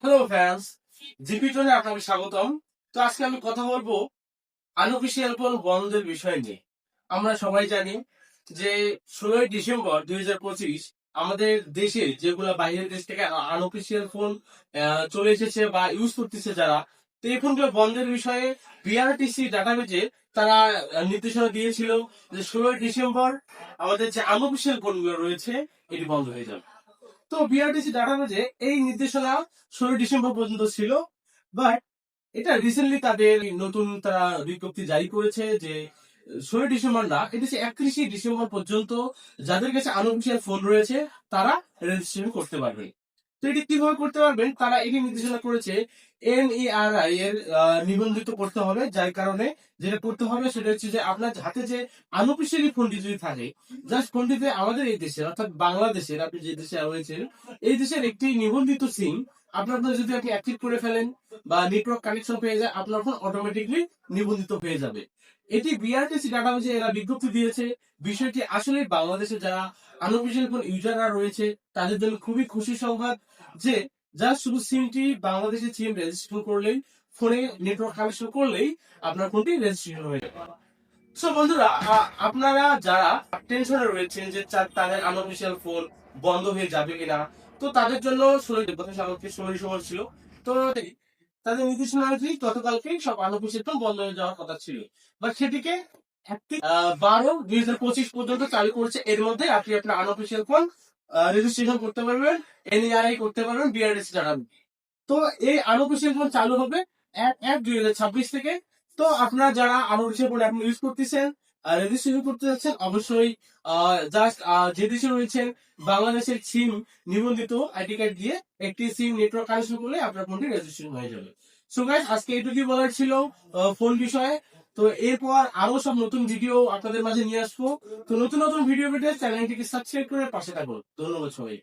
Hello fans, GP টোনে আপনাকে স্বাগতম। তো আজকে আমি কথা বলবো আনঅফিসিয়াল ফোন বন্ধের বিষয় নিয়ে। আমরা সবাই জানি যে 16ই ডিসেম্বর 2025 আমাদের দেশে যেগুলা বাইরের দেশ থেকে আনঅফিসিয়াল ফোন চলে এসেছে বা ইউজ করতেছে যারা, তো এই ফোনগুলো বন্ধের বিষয়ে বিআরটিসি ডাটাবেজে তারা নির্দেশনা দিয়েছিল যে 16ই ডিসেম্বর আমাদের যে আনঅফিসিয়াল ফোনগুলো রয়েছে এটি বন্ধ হয়ে যাবে। তো বিআরটিসি ডাটাবেজে এই নির্দেশনা 16ই ডিসেম্বর পর্যন্ত ছিল, বাট এটা রিসেন্টলি তাদের নতুন তারা বিজ্ঞপ্তি জারি করেছে যে 16ই ডিসেম্বর না, এটা হচ্ছে 31শে ডিসেম্বর পর্যন্ত যাদের কাছে আনঅফিসিয়াল ফোন রয়েছে তারা রেজিস্ট্রেশন করতে পারবে। তো এটি কিভাবে করতে পারবেন, তারা এটি নির্দেশনা করেছে এনইআরআই এর নিবন্ধিত করতে হবে। যার কারণে যেটা করতে হবে সেটা হচ্ছে যে আপনার হাতে যে আনঅফিসিয়ালি ফোনটি যদি থাকে, জাস্ট ফোনটিতে আমাদের এই দেশের অর্থাৎ বাংলাদেশের আপনি যে দেশে রয়েছেন এই দেশের একটি নিবন্ধিত সিম আপনার যদি আপনি অ্যাক্টিভ করে ফেলেন বা নেটওয়ার্ক কানেকশন পেয়ে যায়, আপনার ফোন অটোমেটিকলি নিবন্ধিত হয়ে যাবে। এটি বিআরটিসি ডাটাবেজে এরা বিজ্ঞপ্তি দিয়েছে। বিষয়টি আসলে বাংলাদেশে যারা আনঅফিসিয়াল ফোন ইউজাররা রয়েছে তাদের জন্য খুবই খুশি সংবাদ যে জাস্ট শুধু সিমটি বাংলাদেশে সিম রেজিস্ট্রেশন করলেই, ফোনে নেটওয়ার্ক কানেকশন করলেই আপনার ফোনটি রেজিস্ট্রেশন হয়ে যাবে। সো বন্ধুরা, আপনারা যারা টেনশনে রয়েছেন যে তাদের আনঅফিসিয়াল ফোন বন্ধ হয়ে যাবে কিনা, তো তাদের জন্য 16 ছিল। তো তাদের নির্দেশনা অনুযায়ী গতকালকেই সব আনঅফিসিয়াল ফোন বন্ধ হয়ে যাওয়ার কথা ছিল, বাট সেটিকে 12/2025 পর্যন্ত চালু করেছে। এর মধ্যে আপনি আপনার আনঅফিসিয়াল ফোন রেজিস্ট্রেশন করতে পারবেন, এনইআরআই করতে পারবেন, বিআরএস জানাবেন। তো এই আনঅফিসিয়াল ফোন চালু হবে 1/1/2026 থেকে। তো আপনারা যারা আনঅফিসিয়াল ফোন এখন ইউজ করতেছেন, রেজিস্ট্রেশন করতে যাচ্ছেন, অবশ্যই জাস্ট যে দেশে রয়েছেন বাংলাদেশের সিম নিবন্ধিত আইডি কার্ড দিয়ে একটি সিম নেটওয়ার্ক কানেকশন করলে আপনার ফোনটি রেজিস্ট্রেশন হয়ে যাবে। সো গাইস, আজকে এটুকুই বলার ছিল ফোন বিষয়ে। তো এরপর আরো সব নতুন ভিডিও আপনাদের মাঝে নিয়ে আসবো। তো নতুন নতুন ভিডিও পেতে চ্যানেলটিকে সাবস্ক্রাইব করে পাশে থাকুন। ধন্যবাদ সবাই।